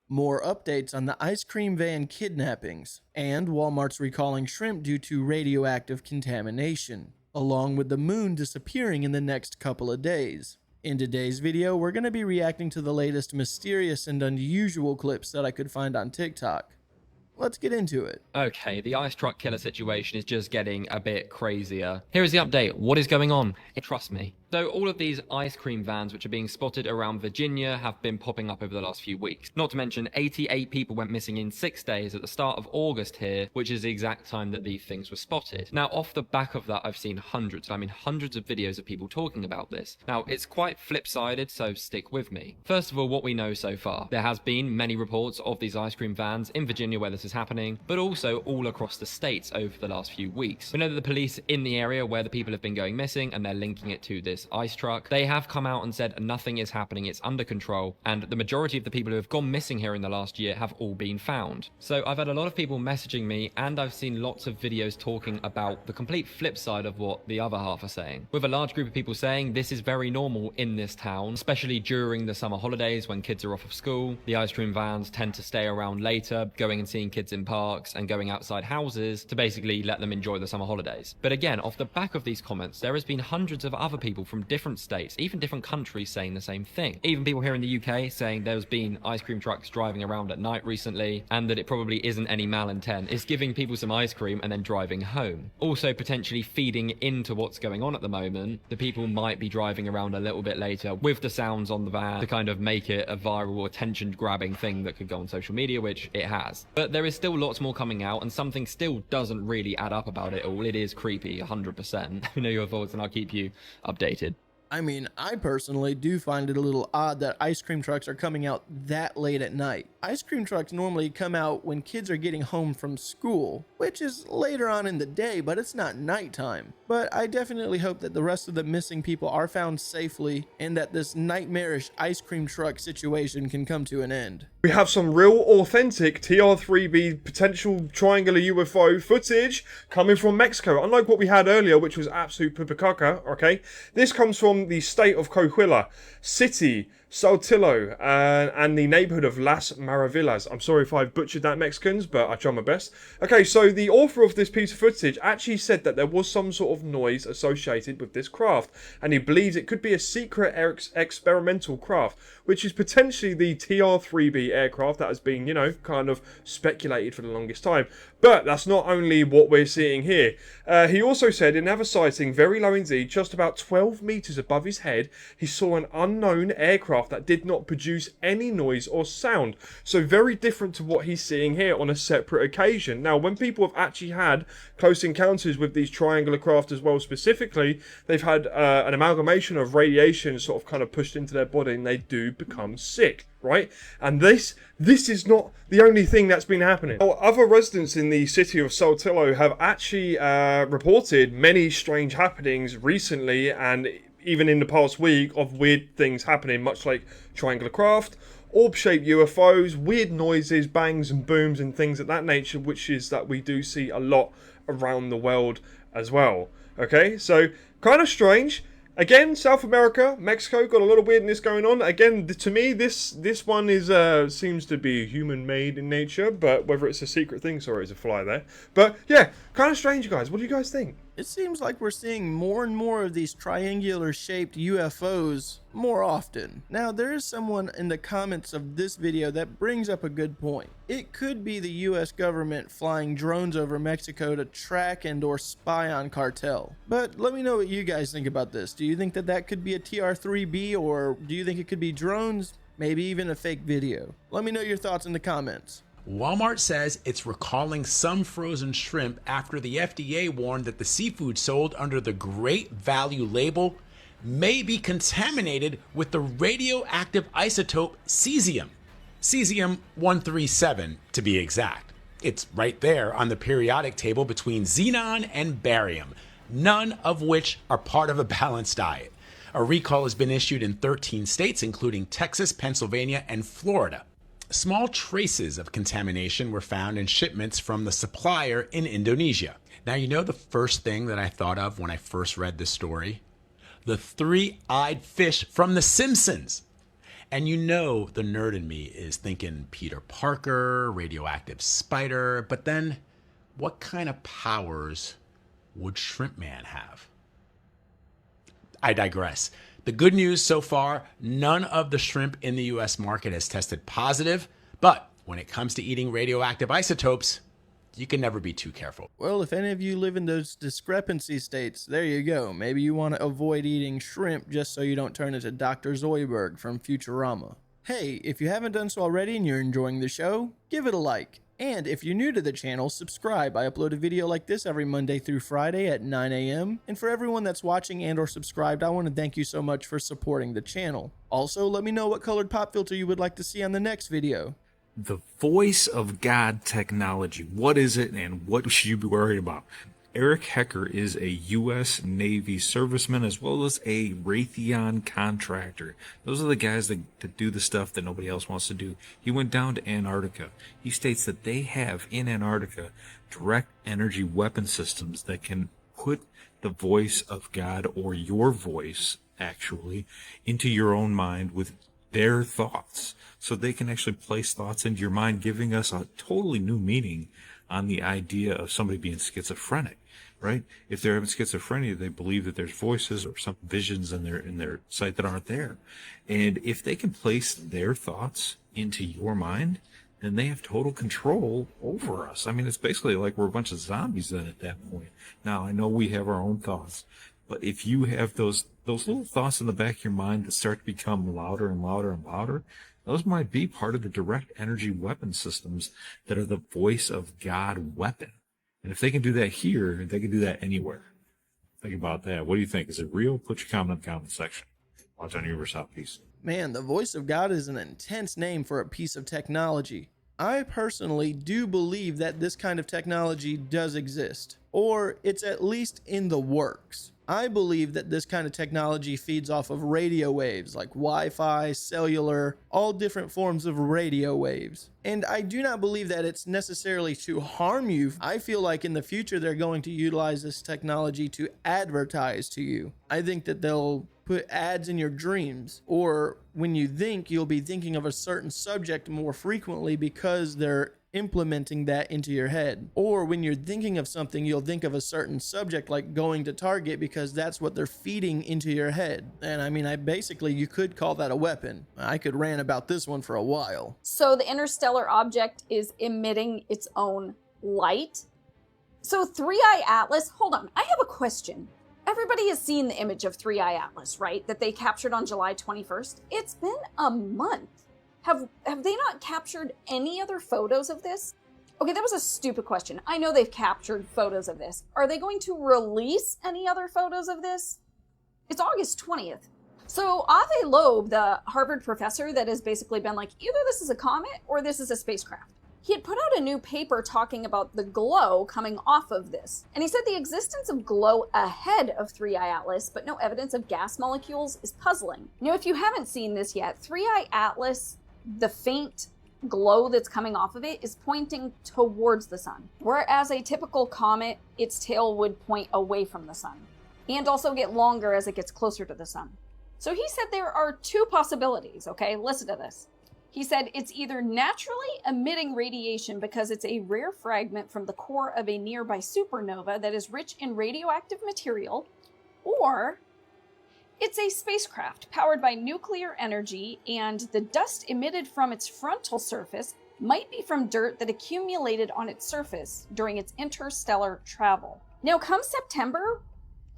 more updates on the ice cream van kidnappings, and Walmart's recalling shrimp due to radioactive contamination, along with the moon disappearing in the next couple of days. In today's video, we're going to be reacting to the latest mysterious and unusual clips that I could find on TikTok. Let's get into it. Okay, the ice truck killer situation is just getting a bit crazier. Here is the update. What is going on? Trust me. So all of these ice cream vans which are being spotted around Virginia have been popping up over the last few weeks. Not to mention 88 people went missing in 6 days at the start of August here, which is the exact time that these things were spotted. Now off the back of that, I've seen hundreds of videos of people talking about this. Now it's quite flip-sided, so stick with me. First of all, what we know so far. There has been many reports of these ice cream vans in Virginia where this is happening, but also all across the states over the last few weeks. We know that the police in the area where the people have been going missing, and they're linking it to this ice truck, they have come out and said nothing is happening, it's under control, and the majority of the people who have gone missing here in the last year have all been found. So I've had a lot of people messaging me, and I've seen lots of videos talking about the complete flip side of what the other half are saying, with a large group of people saying this is very normal in this town, especially during the summer holidays when kids are off of school. The ice cream vans tend to stay around later, going and seeing kids in parks and going outside houses to basically let them enjoy the summer holidays. But again, off the back of these comments, there has been hundreds of other people from different states, even different countries, saying the same thing. Even people here in the UK saying there's been ice cream trucks driving around at night recently, and that it probably isn't any malintent. It's giving people some ice cream and then driving home. Also potentially feeding into what's going on at the moment. The people might be driving around a little bit later with the sounds on the van to kind of make it a viral, attention-grabbing thing that could go on social media, which it has. But there is still lots more coming out, and something still doesn't really add up about it all. It is creepy, 100%. Let me know your thoughts and I'll keep you updated. I mean, I personally do find it a little odd that ice cream trucks are coming out that late at night. Ice cream trucks normally come out when kids are getting home from school, which is later on in the day, but it's not nighttime. But I definitely hope that the rest of the missing people are found safely and that this nightmarish ice cream truck situation can come to an end. We have some real authentic TR-3B potential triangular UFO footage coming from Mexico. Unlike what we had earlier, which was absolute pupacaca, okay? This comes from the state of Coahuila City, Saltillo, and the neighborhood of Las Maravillas. I'm sorry if I've butchered that, Mexicans, but I try my best. Okay, so the author of this piece of footage actually said that there was some sort of noise associated with this craft, and he believes it could be a secret experimental craft, which is potentially the TR-3B aircraft that has been, kind of speculated for the longest time. But that's not only what we're seeing here. He also said in another sighting, very low indeed, just about 12 meters above his head, he saw an unknown aircraft that did not produce any noise or sound. So very different to what he's seeing here on a separate occasion. Now, when people have actually had close encounters with these triangular craft as well specifically, they've had an amalgamation of radiation sort of kind of pushed into their body, and they do become sick. Right? And this is not the only thing that's been happening. Other residents in the city of Saltillo have actually reported many strange happenings recently, and even in the past week, of weird things happening, much like triangular craft, orb-shaped UFOs, weird noises, bangs and booms and things of that nature, which is that we do see a lot around the world as well. Okay, so kind of strange. Again, South America, Mexico, got a lot of weirdness going on. Again, to me, this one is seems to be human-made in nature, but whether it's a secret thing, sorry, it's a fly there. But yeah, kind of strange, guys. What do you guys think? It seems like we're seeing more and more of these triangular-shaped UFOs more often. Now, there is someone in the comments of this video that brings up a good point. It could be the US government flying drones over Mexico to track and or spy on cartel. But let me know what you guys think about this. Do you think that that could be a TR-3B, or do you think it could be drones? Maybe even a fake video? Let me know your thoughts in the comments. Walmart says it's recalling some frozen shrimp after the FDA warned that the seafood sold under the Great Value label may be contaminated with the radioactive isotope cesium. Cesium-137 to be exact. It's right there on the periodic table between xenon and barium, none of which are part of a balanced diet. A recall has been issued in 13 states, including Texas, Pennsylvania, and Florida. Small traces of contamination were found in shipments from the supplier in Indonesia. Now, you know the first thing that I thought of when I first read this story? The three-eyed fish from The Simpsons. And you know the nerd in me is thinking Peter Parker, radioactive spider, but then what kind of powers would Shrimp Man have? I digress. The good news so far, none of the shrimp in the US market has tested positive, but when it comes to eating radioactive isotopes, you can never be too careful. Well, if any of you live in those discrepancy states, there you go. Maybe you want to avoid eating shrimp just so you don't turn into Dr. Zoidberg from Futurama. Hey, if you haven't done so already and you're enjoying the show, give it a like. And if you're new to the channel, subscribe. I upload a video like this every Monday through Friday at 9 a.m. And for everyone that's watching and or subscribed, I want to thank you so much for supporting the channel. Also, let me know what colored pop filter you would like to see on the next video. The voice of God technology. What is it and what should you be worried about? Eric Hecker is a U.S. Navy serviceman as well as a Raytheon contractor. Those are the guys that do the stuff that nobody else wants to do. He went down to Antarctica. He states that they have in Antarctica direct energy weapon systems that can put the voice of God, or your voice actually, into your own mind with their thoughts. So they can actually place thoughts into your mind, giving us a totally new meaning on the idea of somebody being schizophrenic, right? If they're having schizophrenia, they believe that there's voices or some visions in their sight that aren't there. And if they can place their thoughts into your mind, then they have total control over us. I mean, it's basically like we're a bunch of zombies then at that point. Now, I know we have our own thoughts, but if you have those little thoughts in the back of your mind that start to become louder and louder and louder, those might be part of the direct energy weapon systems that are the voice of God weapon. And if they can do that here, they can do that anywhere. Think about that. What do you think? Is it real? Put your comment in the comment section. Watch on Universe Out. Peace. Man, the voice of God is an intense name for a piece of technology. I personally do believe that this kind of technology does exist, or it's at least in the works. I believe that this kind of technology feeds off of radio waves like Wi-Fi, cellular, all different forms of radio waves. And I do not believe that it's necessarily to harm you. I feel like in the future they're going to utilize this technology to advertise to you. I think that they'll put ads in your dreams, or when you think, you'll be thinking of a certain subject more frequently because they're implementing that into your head. Or when you're thinking of something, you'll think of a certain subject like going to Target because that's what they're feeding into your head. And I mean, you could call that a weapon. I could rant about this one for a while. So the interstellar object is emitting its own light. So 3i Atlas, hold on, I have a question. Everybody has seen the image of 3i Atlas, right? That they captured on July 21st. It's been a month. Have they not captured any other photos of this? Okay, that was a stupid question. I know they've captured photos of this. Are they going to release any other photos of this? It's August 20th. So Avi Loeb, the Harvard professor that has basically been like, either this is a comet or this is a spacecraft. He had put out a new paper talking about the glow coming off of this. And he said the existence of glow ahead of 3i Atlas, but no evidence of gas molecules, is puzzling. Now, if you haven't seen this yet, 3i Atlas, the faint glow that's coming off of it is pointing towards the sun. Whereas a typical comet, its tail would point away from the sun and also get longer as it gets closer to the sun. So he said there are two possibilities, okay? Listen to this. He said it's either naturally emitting radiation because it's a rare fragment from the core of a nearby supernova that is rich in radioactive material, or it's a spacecraft powered by nuclear energy, and the dust emitted from its frontal surface might be from dirt that accumulated on its surface during its interstellar travel. Now, come September,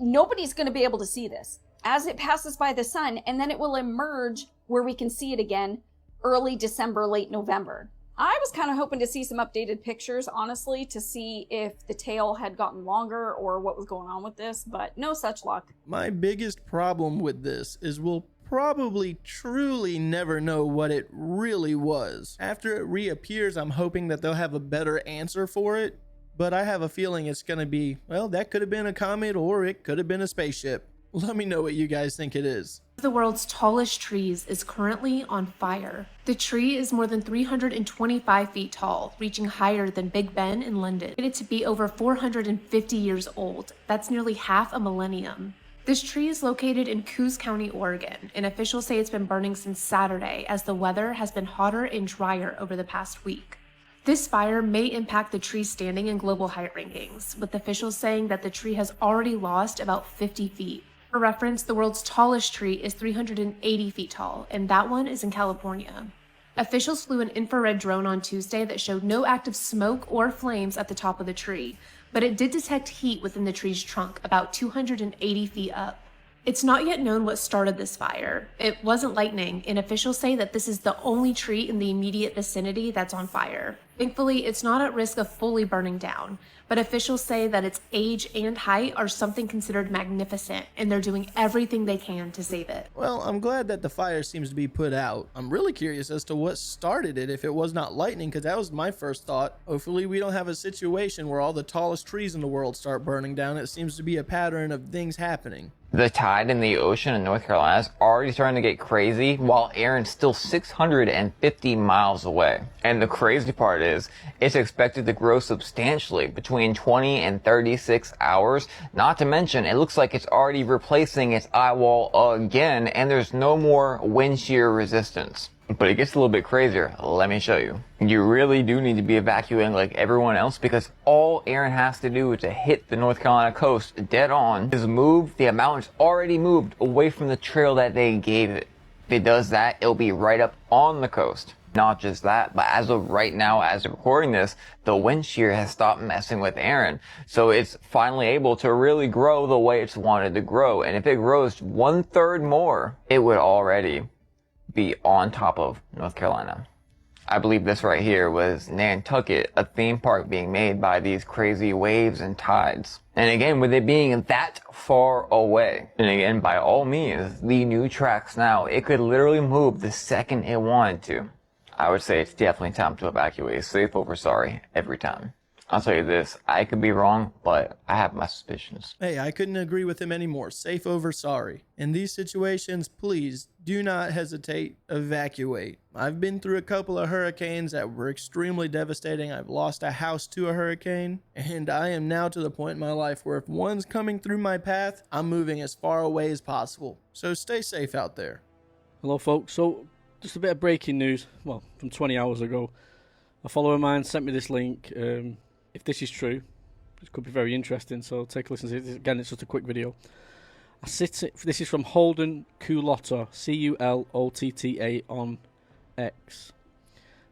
nobody's going to be able to see this as it passes by the sun, and then it will emerge where we can see it again early December, late November. I was kind of hoping to see some updated pictures, honestly, to see if the tail had gotten longer or what was going on with this, but no such luck. My biggest problem with this is we'll probably truly never know what it really was. After it reappears, I'm hoping that they'll have a better answer for it, but I have a feeling it's going to be, well, that could have been a comet or it could have been a spaceship. Let me know what you guys think it is. The world's tallest trees is currently on fire. The tree is more than 325 feet tall, reaching higher than Big Ben in London. It to be over 450 years old. That's nearly half a millennium. This tree is located in Coos County, Oregon, and officials say it's been burning since Saturday as the weather has been hotter and drier over the past week. This fire may impact the tree's standing in global height rankings, with officials saying that the tree has already lost about 50 feet. For reference, the world's tallest tree is 380 feet tall, and that one is in California. Officials flew an infrared drone on Tuesday that showed no active smoke or flames at the top of the tree, but it did detect heat within the tree's trunk about 280 feet up. It's not yet known what started this fire. It wasn't lightning, and officials say that this is the only tree in the immediate vicinity that's on fire. Thankfully, it's not at risk of fully burning down, but officials say that its age and height are something considered magnificent, and they're doing everything they can to save it. Well, I'm glad that the fire seems to be put out. I'm really curious as to what started it if it was not lightning, because that was my first thought. Hopefully we don't have a situation where all the tallest trees in the world start burning down. It seems to be a pattern of things happening. The tide in the ocean in North Carolina is already starting to get crazy, while Erin's still 650 miles away. And the crazy part is, it's expected to grow substantially between 20 and 36 hours. Not to mention, it looks like it's already replacing its eye wall again, and there's no more wind shear resistance. But it gets a little bit crazier. Let me show you. You really do need to be evacuating like everyone else, because all Erin has to do to hit the North Carolina coast dead on is move the amount it's already moved away from the trail that they gave it. If it does that, it'll be right up on the coast. Not just that, but as of right now, as of recording this, the wind shear has stopped messing with Erin. So it's finally able to really grow the way it's wanted to grow. And if it grows 1/3 more, it would already be on top of North Carolina. I believe this right here was Nantucket, a theme park being made by these crazy waves and tides. And again, with it being that far away, and again, by all means, the new tracks now, it could literally move the second it wanted to. I would say it's definitely time to evacuate. Safe over sorry every time. I'll tell you this, I could be wrong, but I have my suspicions. Hey, I couldn't agree with him anymore. Safe over sorry. In these situations, please do not hesitate. Evacuate. I've been through a couple of hurricanes that were extremely devastating. I've lost a house to a hurricane, and I am now to the point in my life where if one's coming through my path, I'm moving as far away as possible. So stay safe out there. Hello folks, so just a bit of breaking news, well, from 20 hours ago. A follower of mine sent me this link. If this is true, it could be very interesting, so take a listen to it. Again, it's just a quick video. This is from Holden Culotta, Culotta on X.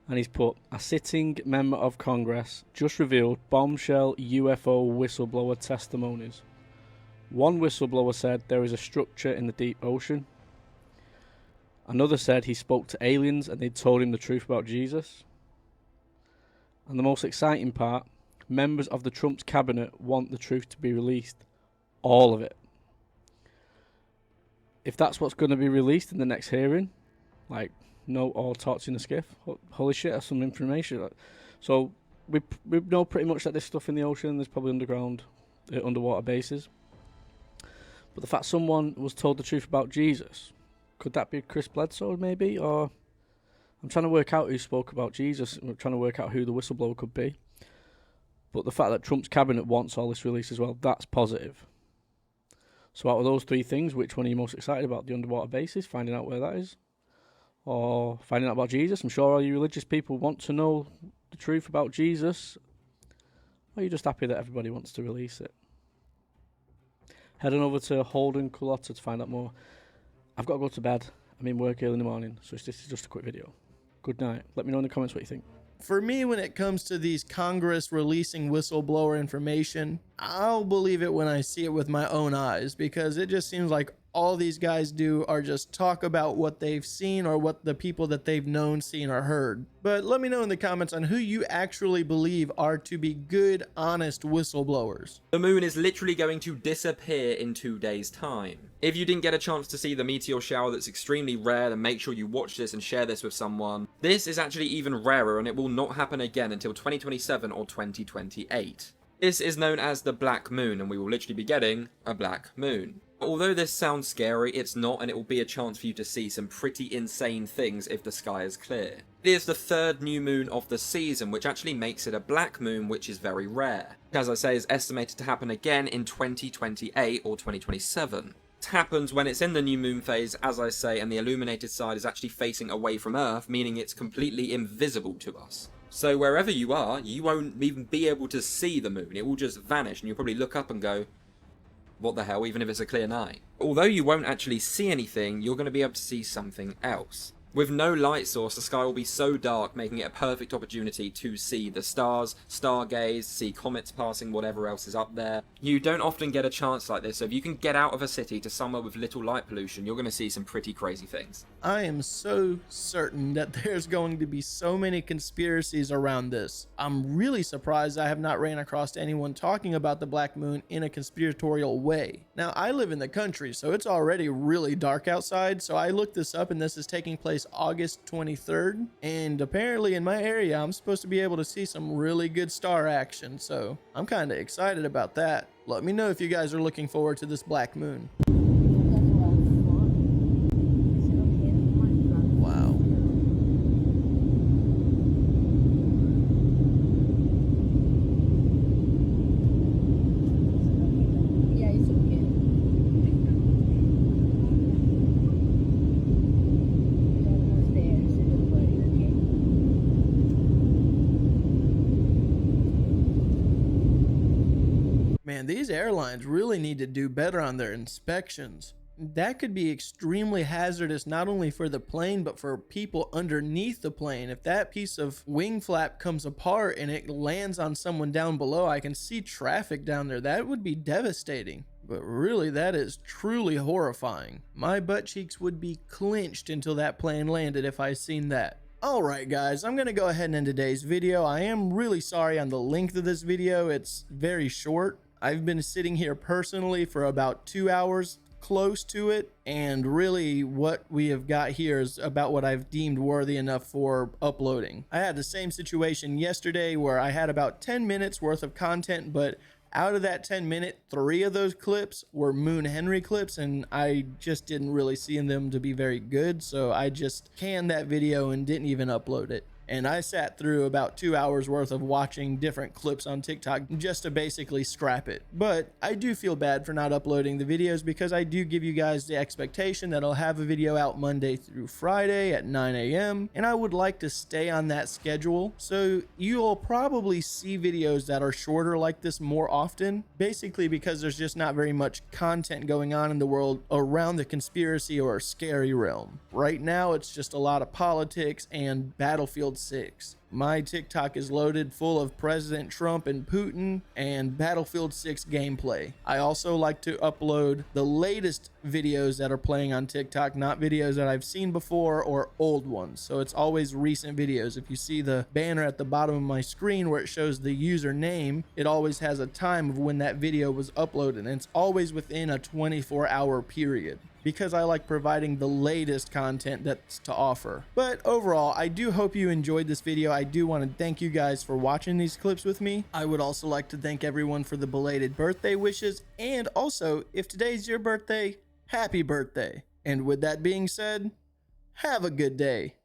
And he's put, a sitting member of Congress just revealed bombshell UFO whistleblower testimonies. One whistleblower said there is a structure in the deep ocean. Another said he spoke to aliens and they told him the truth about Jesus. And the most exciting part, members of the Trump's cabinet want the truth to be released. All of it. If that's what's going to be released in the next hearing, like no all talks in the skiff, holy shit, that's some information. So we know pretty much that there's stuff in the ocean, there's probably underwater bases. But the fact someone was told the truth about Jesus, could that be Chris Bledsoe maybe? Or I'm trying to work out who spoke about Jesus, and I'm trying to work out who the whistleblower could be. But the fact that Trump's cabinet wants all this released as well, that's positive. So out of those three things, which one are you most excited about? The underwater bases, finding out where that is? Or finding out about Jesus? I'm sure all you religious people want to know the truth about Jesus. Or are you just happy that everybody wants to release it? Head on over to Holden Culotta to find out more. I've got to go to bed. I'm in work early in the morning, so this is just a quick video. Good night. Let me know in the comments what you think. For me, when it comes to these Congress releasing whistleblower information, I'll believe it when I see it with my own eyes, because it just seems like all these guys do are just talk about what they've seen or what the people that they've known, seen, or heard. But let me know in the comments on who you actually believe are to be good, honest whistleblowers. The moon is literally going to disappear in 2 days' time. If you didn't get a chance to see the meteor shower that's extremely rare, then make sure you watch this and share this with someone. This is actually even rarer, and it will not happen again until 2027 or 2028. This is known as the Black Moon, and we will literally be getting a Black Moon. Although this sounds scary, it's not, and it will be a chance for you to see some pretty insane things if the sky is clear. It is the third new moon of the season, which actually makes it a black moon, which is very rare. As I say, is estimated to happen again in 2028 or 2027. happens when it's in the new moon phase, as I say, and the illuminated side is actually facing away from Earth, meaning it's completely invisible to us. So wherever you are, you won't even be able to see the moon. It will just vanish, and you'll probably look up and go, what the hell, even if it's a clear night. Although you won't actually see anything, you're going to be able to see something else. With no light source, the sky will be so dark, making it a perfect opportunity to see the stars, stargaze, see comets passing, whatever else is up there. You don't often get a chance like this, so if you can get out of a city to somewhere with little light pollution, you're going to see some pretty crazy things. I am so certain that there's going to be so many conspiracies around this. I'm really surprised I have not ran across anyone talking about the black moon in a conspiratorial way. Now, I live in the country, so it's already really dark outside, so I looked this up and this is taking place August 23rd, and apparently in my area I'm supposed to be able to see some really good star action, so I'm kind of excited about that. Let me know if you guys are looking forward to this black moon. Wow. Man, these airlines really need to do better on their inspections. That could be extremely hazardous not only for the plane but for people underneath the plane. If that piece of wing flap comes apart and it lands on someone down below, I can see traffic down there. That would be devastating. But really, that is truly horrifying. My butt cheeks would be clenched until that plane landed if I seen that. Alright guys, I'm going to go ahead and end today's video. I am really sorry on the length of this video. It's very short. I've been sitting here personally for about 2 hours, close to it, and really what we have got here is about what I've deemed worthy enough for uploading. I had the same situation yesterday where I had about 10 minutes worth of content, but out of that 10-minute, 3 of those clips were Moon Henry clips, and I just didn't really see them to be very good, so I just canned that video and didn't even upload it. And I sat through about 2 hours worth of watching different clips on TikTok just to basically scrap it. But I do feel bad for not uploading the videos because I do give you guys the expectation that I'll have a video out Monday through Friday at 9 a.m. And I would like to stay on that schedule. So you'll probably see videos that are shorter like this more often, basically because there's just not very much content going on in the world around the conspiracy or scary realm. Right now, it's just a lot of politics and Battlefield 6. My TikTok is loaded full of President Trump and Putin and Battlefield 6 gameplay. I also like to upload the latest videos that are playing on TikTok, not videos that I've seen before or old ones. So it's always recent videos. If you see the banner at the bottom of my screen where it shows the username, it always has a time of when that video was uploaded, and it's always within a 24-hour period, because I like providing the latest content that's to offer. But overall, I do hope you enjoyed this video. I do want to thank you guys for watching these clips with me. I would also like to thank everyone for the belated birthday wishes, and also, if today's your birthday, happy birthday. And with that being said, have a good day.